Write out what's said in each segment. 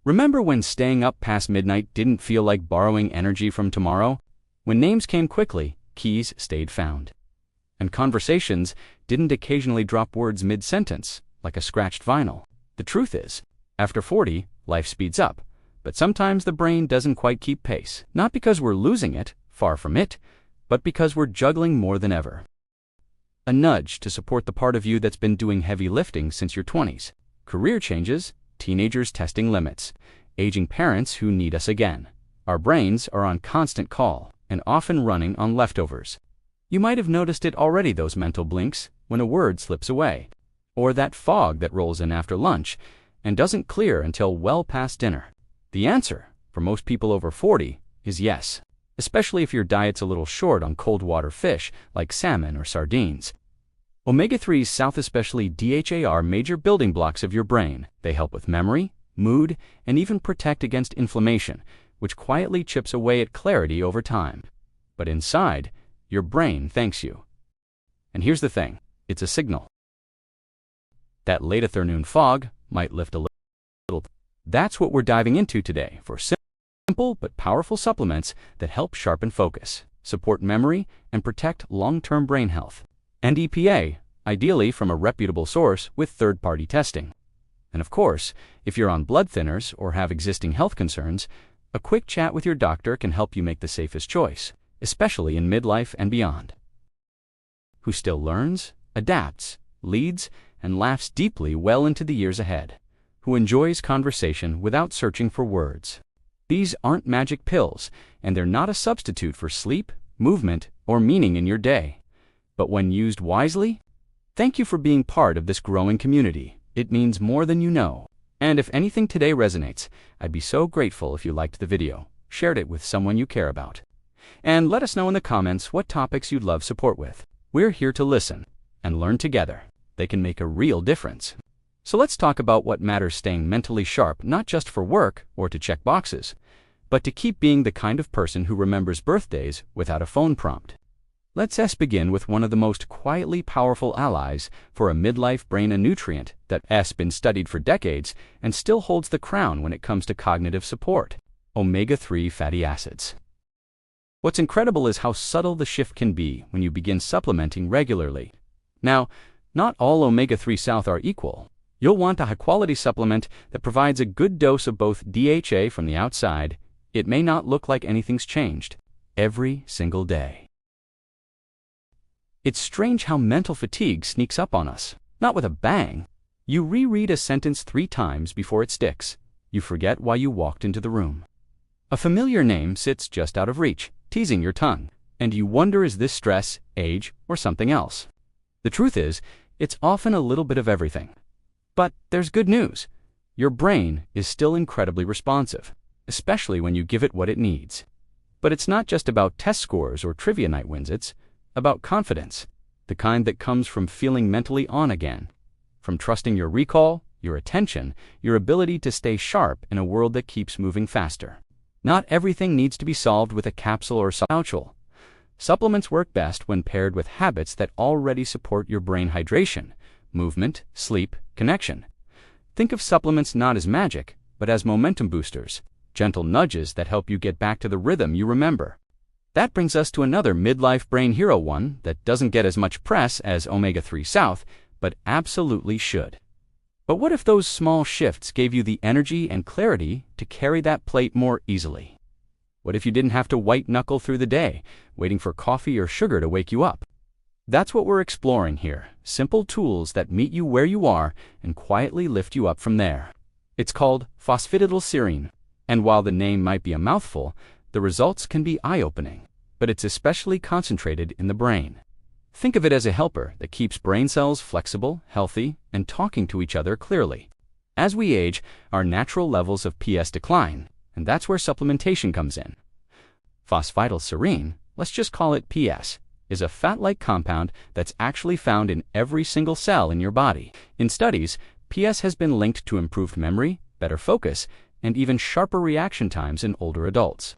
Remember when staying up past midnight didn't feel like borrowing energy from tomorrow? When names came quickly, keys stayed found. And conversations didn't occasionally drop words mid-sentence, like a scratched vinyl. The truth is, after 40, life speeds up, but sometimes the brain doesn't quite keep pace. Not because we're losing it, far from it, but because we're juggling more than ever. A nudge to support the part of you that's been doing heavy lifting since your 20s. Career changes, teenagers testing limits, aging parents who need us again. Our brains are on constant call and often running on leftovers. You might have noticed it already, those mental blinks when a word slips away, or that fog that rolls in after lunch and doesn't clear until well past dinner. The answer, for most people over 40, is yes, especially if your diet's a little short on cold water fish like salmon or sardines. Omega-3s, South, especially DHA, are major building blocks of your brain. They help with memory, mood, and even protect against inflammation, which quietly chips away at clarity over time. But inside, your brain thanks you. And here's the thing, it's a signal. That late afternoon fog might lift a little. That's what we're diving into today for simple but powerful supplements that help sharpen focus, support memory, and protect long-term brain health. And EPA, ideally from a reputable source with third-party testing. And of course, if you're on blood thinners or have existing health concerns, a quick chat with your doctor can help you make the safest choice, especially in midlife and beyond. Who still learns, adapts, leads, and laughs deeply well into the years ahead. Who enjoys conversation without searching for words. These aren't magic pills, and they're not a substitute for sleep, movement, or meaning in your day. But when used wisely, thank you for being part of this growing community. It means more than you know. And if anything today resonates, I'd be so grateful if you liked the video, shared it with someone you care about, and let us know in the comments what topics you'd love support with. We're here to listen and learn together. They can make a real difference. So let's talk about what matters: staying mentally sharp, not just for work or to check boxes, but to keep being the kind of person who remembers birthdays without a phone prompt. Let's begin with one of the most quietly powerful allies for a midlife brain, a nutrient that's been studied for decades and still holds the crown when it comes to cognitive support: omega-3 fatty acids. What's incredible is how subtle the shift can be when you begin supplementing regularly. Now, not all omega-3 South are equal. You'll want a high-quality supplement that provides a good dose of both DHA from the outside. It may not look like anything's changed every single day. It's strange how mental fatigue sneaks up on us. Not with a bang. You reread a sentence 3 times before it sticks. You forget why you walked into the room. A familiar name sits just out of reach, teasing your tongue, and you wonder, is this stress, age, or something else? The truth is, it's often a little bit of everything. But there's good news. Your brain is still incredibly responsive, especially when you give it what it needs. But it's not just about test scores or trivia night wins. It's about confidence, the kind that comes from feeling mentally on again, from trusting your recall, your attention, your ability to stay sharp in a world that keeps moving faster. Not everything needs to be solved with a capsule or supplement. Supplements work best when paired with habits that already support your brain: hydration, movement, sleep, connection. Think of supplements not as magic, but as momentum boosters, gentle nudges that help you get back to the rhythm you remember. That brings us to another midlife brain hero, one that doesn't get as much press as omega-3 South, but absolutely should. But what if those small shifts gave you the energy and clarity to carry that plate more easily? What if you didn't have to white-knuckle through the day, waiting for coffee or sugar to wake you up? That's what we're exploring here. Simple tools that meet you where you are and quietly lift you up from there. It's called phosphatidylserine, and while the name might be a mouthful, the results can be eye-opening. But it's especially concentrated in the brain. Think of it as a helper that keeps brain cells flexible, healthy, and talking to each other clearly. As we age, our natural levels of PS decline, and that's where supplementation comes in. Phosphatidylserine, let's just call it PS, is a fat-like compound that's actually found in every single cell in your body. In studies, PS has been linked to improved memory, better focus, and even sharper reaction times in older adults.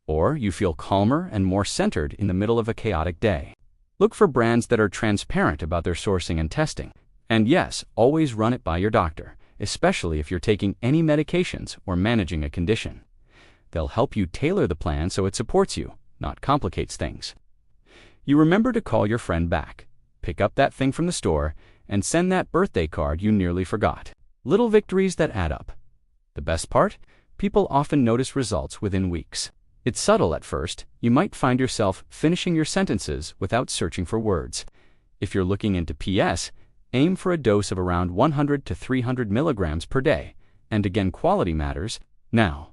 Or you feel calmer and more centered in the middle of a chaotic day. Look for brands that are transparent about their sourcing and testing. And yes, always run it by your doctor. especially if you're taking any medications or managing a condition. They'll help you tailor the plan so it supports you, not complicates things. You remember to call your friend back, pick up that thing from the store, and send that birthday card you nearly forgot. Little victories that add up. The best part? People often notice results within weeks. It's subtle at first. You might find yourself finishing your sentences without searching for words. If you're looking into PS, aim for a dose of around 100 to 300 milligrams per day. And again, quality matters. Now,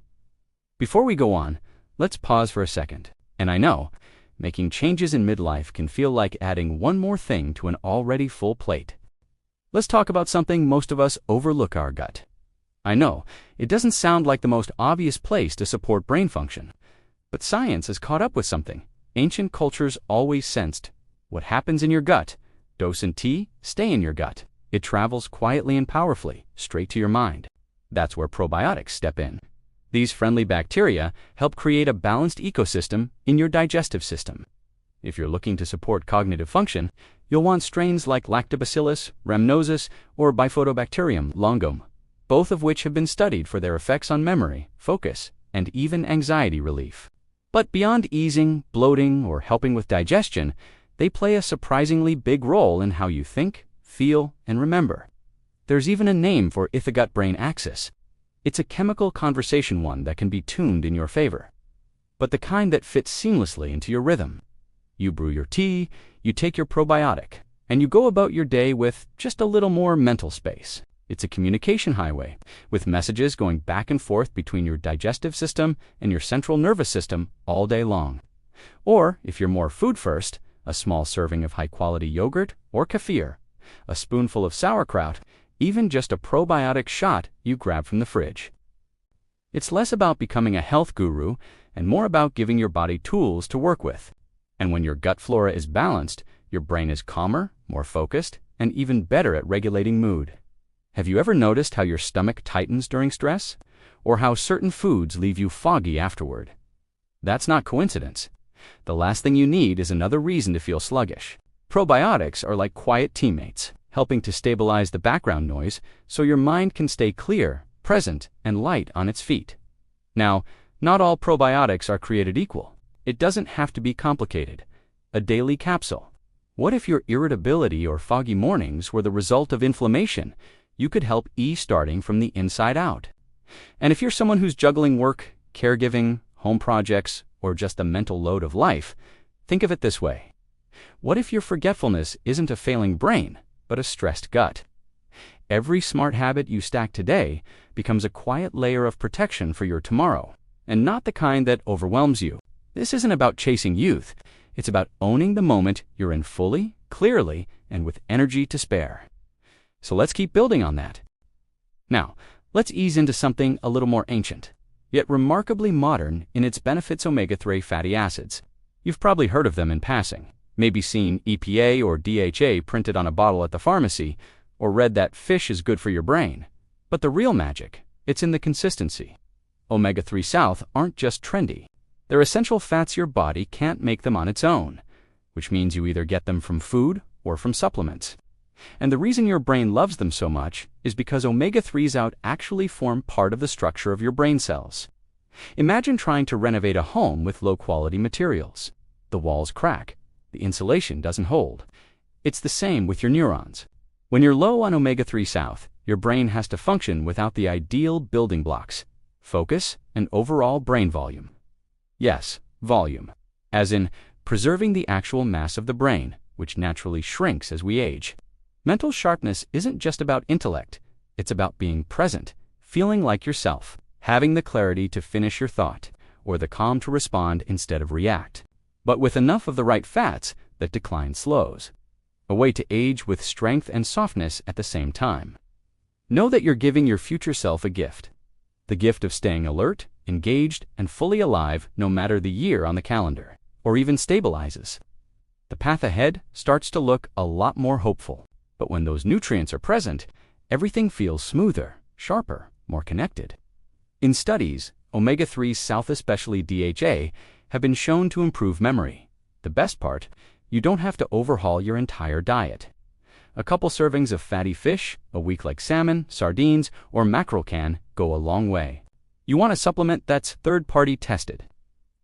before we go on, let's pause for a second. And I know, making changes in midlife can feel like adding one more thing to an already full plate. Let's talk about something most of us overlook: our gut. I know, it doesn't sound like the most obvious place to support brain function, but science has caught up with something. Ancient cultures always sensed what happens in your gut. Dose and tea, stay in your gut. It travels quietly and powerfully, straight to your mind. That's where probiotics step in. These friendly bacteria help create a balanced ecosystem in your digestive system. If you're looking to support cognitive function, you'll want strains like Lactobacillus rhamnosus or Bifidobacterium longum, both of which have been studied for their effects on memory, focus, and even anxiety relief. But beyond easing, bloating, or helping with digestion, they play a surprisingly big role in how you think, feel, and remember. There's even a name for the gut-brain axis. It's a chemical conversation, one that can be tuned in your favor, but the kind that fits seamlessly into your rhythm. You brew your tea, you take your probiotic, and you go about your day with just a little more mental space. It's a communication highway, with messages going back and forth between your digestive system and your central nervous system all day long. Or, if you're more food first, a small serving of high-quality yogurt or kefir, a spoonful of sauerkraut, even just a probiotic shot you grab from the fridge. It's less about becoming a health guru and more about giving your body tools to work with. And when your gut flora is balanced, your brain is calmer, more focused, and even better at regulating mood. Have you ever noticed how your stomach tightens during stress? Or how certain foods leave you foggy afterward? That's not coincidence. The last thing you need is another reason to feel sluggish. Probiotics are like quiet teammates, helping to stabilize the background noise so your mind can stay clear, present, and light on its feet. Now, not all probiotics are created equal. It doesn't have to be complicated. A daily capsule. What if your irritability or foggy mornings were the result of inflammation? You could help ease starting from the inside out. And if you're someone who's juggling work, caregiving, home projects, or just the mental load of life, think of it this way. What if your forgetfulness isn't a failing brain, but a stressed gut? Every smart habit you stack today becomes a quiet layer of protection for your tomorrow, and not the kind that overwhelms you. This isn't about chasing youth. It's about owning the moment you're in fully, clearly, and with energy to spare. So let's keep building on that. Now, let's ease into something a little more ancient, yet remarkably modern in its benefits: omega-3 fatty acids. You've probably heard of them in passing, maybe seen EPA or DHA printed on a bottle at the pharmacy, or read that fish is good for your brain. But the real magic, it's in the consistency. Omega-3 South aren't just trendy. They're essential fats your body can't make them on its own, which means you either get them from food or from supplements. And the reason your brain loves them so much is because omega-3s out actually form part of the structure of your brain cells. Imagine trying to renovate a home with low-quality materials. The walls crack, the insulation doesn't hold. It's the same with your neurons. When you're low on omega-3 South, your brain has to function without the ideal building blocks: focus and overall brain volume. Yes, volume, as in preserving the actual mass of the brain, which naturally shrinks as we age. Mental sharpness isn't just about intellect. It's about being present, feeling like yourself, having the clarity to finish your thought, or the calm to respond instead of react. But with enough of the right fats that decline slows. A way to age with strength and softness at the same time. Know that you're giving your future self a gift. The gift of staying alert, engaged, and fully alive no matter the year on the calendar, or even stabilizes. The path ahead starts to look a lot more hopeful. But when those nutrients are present, everything feels smoother, sharper, more connected. In studies, omega-3 South, especially DHA, have been shown to improve memory. The best part, you don't have to overhaul your entire diet. A couple servings of fatty fish, a week like salmon, sardines, or mackerel can go a long way. You want a supplement that's third-party tested,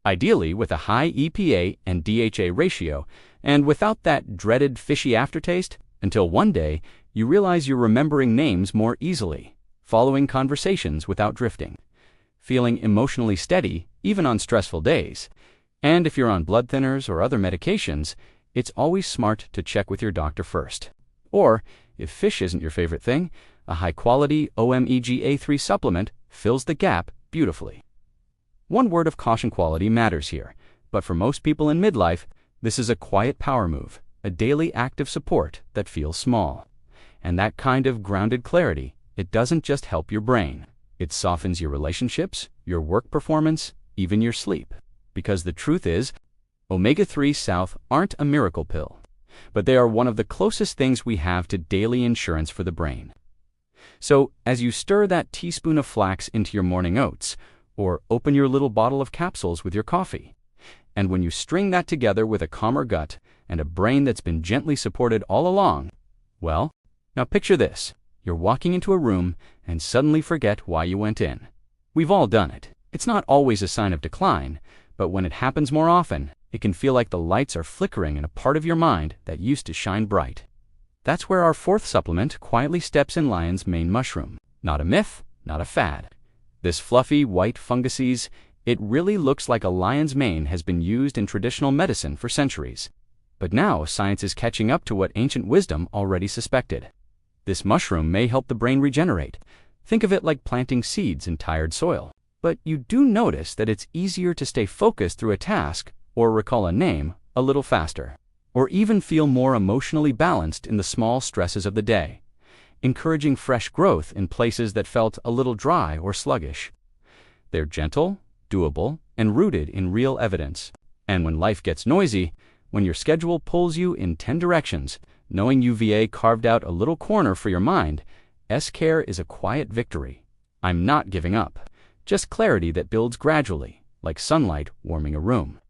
ideally with a high EPA and DHA ratio, and without that dreaded fishy aftertaste, until one day you realize you're remembering names more easily, following conversations without drifting, feeling emotionally steady even on stressful days. And if you're on blood thinners or other medications, it's always smart to check with your doctor first. Or, if fish isn't your favorite thing, a high-quality omega-3 supplement fills the gap beautifully. One word of caution: quality matters here, but for most people in midlife, this is a quiet power move, a daily active support that feels small. And that kind of grounded clarity, it doesn't just help your brain. It softens your relationships, your work performance, even your sleep. Because the truth is, omega-3 South aren't a miracle pill, but they are one of the closest things we have to daily insurance for the brain. So, as you stir that teaspoon of flax into your morning oats, or open your little bottle of capsules with your coffee, and when you string that together with a calmer gut and a brain that's been gently supported all along, well, now picture this. You're walking into a room and suddenly forget why you went in. We've all done it. It's not always a sign of decline, but when it happens more often, it can feel like the lights are flickering in a part of your mind that used to shine bright. That's where our fourth supplement quietly steps in: lion's mane mushroom. Not a myth, not a fad. This fluffy white funguses, it really looks like a lion's mane has been used in traditional medicine for centuries. But now science is catching up to what ancient wisdom already suspected. This mushroom may help the brain regenerate. Think of it like planting seeds in tired soil. But you do notice that it's easier to stay focused through a task or recall a name a little faster, or even feel more emotionally balanced in the small stresses of the day, encouraging fresh growth in places that felt a little dry or sluggish. They're gentle, doable, and rooted in real evidence. And when life gets noisy, when your schedule pulls you in 10 directions, knowing UVA carved out a little corner for your mind, S-Care is a quiet victory. I'm not giving up. Just clarity that builds gradually, like sunlight warming a room.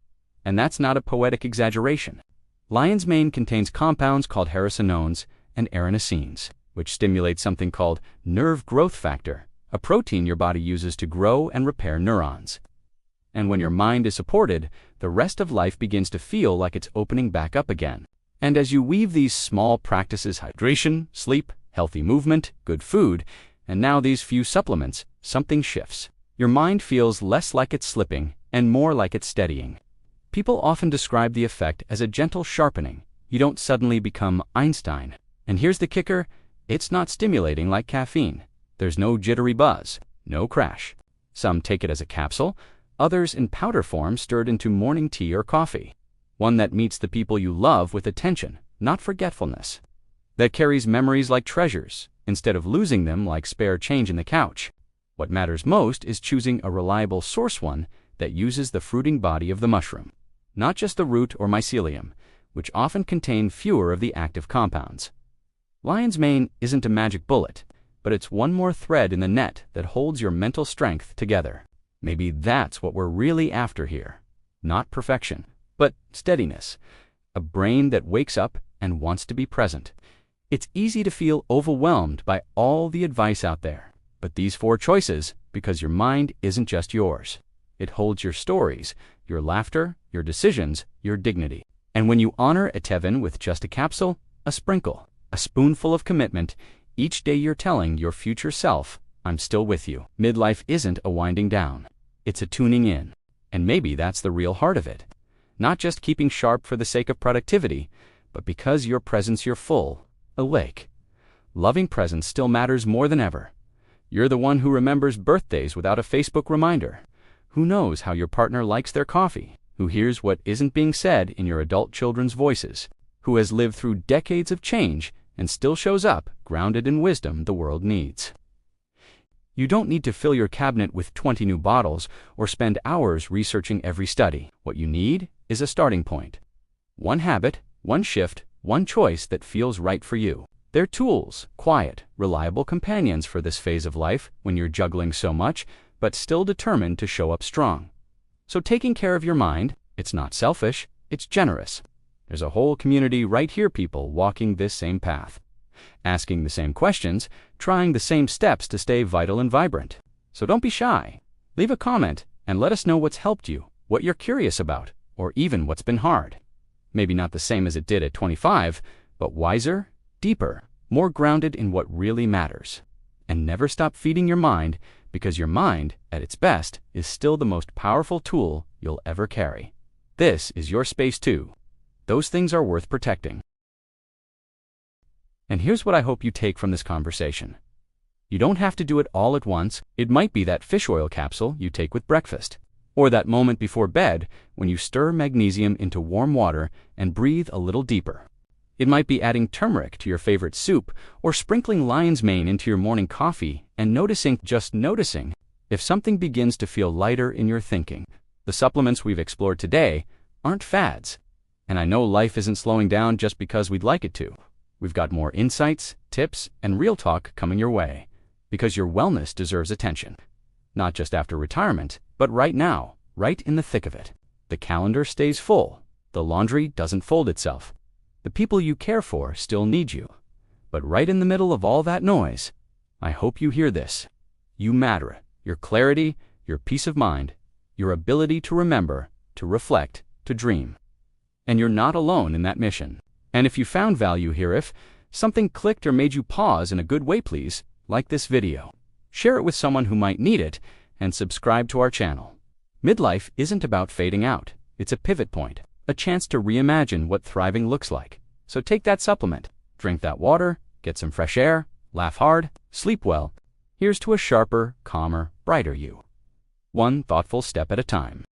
And that's not a poetic exaggeration. Lion's mane contains compounds called hericenones and erinacines, which stimulate something called nerve growth factor, a protein your body uses to grow and repair neurons. And when your mind is supported, the rest of life begins to feel like it's opening back up again. And as you weave these small practices: hydration, sleep, healthy movement, good food, and now these few supplements, something shifts. Your mind feels less like it's slipping and more like it's steadying. People often describe the effect as a gentle sharpening. You don't suddenly become Einstein. And here's the kicker: it's not stimulating like caffeine. There's no jittery buzz, no crash. Some take it as a capsule, others in powder form stirred into morning tea or coffee. One that meets the people you love with attention, not forgetfulness. That carries memories like treasures, instead of losing them like spare change in the couch. What matters most is choosing a reliable source, one that uses the fruiting body of the mushroom, not just the root or mycelium, which often contain fewer of the active compounds. Lion's mane isn't a magic bullet, but it's one more thread in the net that holds your mental strength together. Maybe that's what we're really after here. Not perfection, but steadiness. A brain that wakes up and wants to be present. It's easy to feel overwhelmed by all the advice out there. But these 4 choices, because your mind isn't just yours. It holds your stories, your laughter, your decisions, your dignity. And when you honor Etevin with just a capsule, a sprinkle, a spoonful of commitment, each day you're telling your future self, I'm still with you. Midlife isn't a winding down. It's a tuning in. And maybe that's the real heart of it. Not just keeping sharp for the sake of productivity, but because your presence, you're full, awake. Loving presence still matters more than ever. You're the one who remembers birthdays without a Facebook reminder, who knows how your partner likes their coffee, who hears what isn't being said in your adult children's voices, who has lived through decades of change and still shows up grounded in wisdom the world needs. You don't need to fill your cabinet with 20 new bottles or spend hours researching every study. What you need is a starting point. One habit, one shift, one choice that feels right for you. They're tools, quiet, reliable companions for this phase of life when you're juggling so much, but still determined to show up strong. So taking care of your mind, it's not selfish, it's generous. There's a whole community right here, people walking this same path. asking the same questions, trying the same steps to stay vital and vibrant. So don't be shy. Leave a comment and let us know what's helped you, what you're curious about, or even what's been hard. Maybe not the same as it did at 25, but wiser, deeper, more grounded in what really matters. And never stop feeding your mind, because your mind, at its best, is still the most powerful tool you'll ever carry. This is your space too. Those things are worth protecting. And here's what I hope you take from this conversation. You don't have to do it all at once. It might be that fish oil capsule you take with breakfast, or that moment before bed when you stir magnesium into warm water and breathe a little deeper. It might be adding turmeric to your favorite soup, or sprinkling lion's mane into your morning coffee and just noticing, if something begins to feel lighter in your thinking. The supplements we've explored today aren't fads. And I know life isn't slowing down just because we'd like it to. We've got more insights, tips, and real talk coming your way, because your wellness deserves attention. Not just after retirement, but right now, right in the thick of it. The calendar stays full. The laundry doesn't fold itself. The people you care for still need you. But right in the middle of all that noise, I hope you hear this. You matter. Your clarity, your peace of mind, your ability to remember, to reflect, to dream. And you're not alone in that mission. And if you found value here, if something clicked or made you pause in a good way, please like this video, share it with someone who might need it, and subscribe to our channel. Midlife isn't about fading out. It's a pivot point, a chance to reimagine what thriving looks like. So take that supplement, drink that water, get some fresh air, laugh hard, sleep well. Here's to a sharper, calmer, brighter you. One thoughtful step at a time.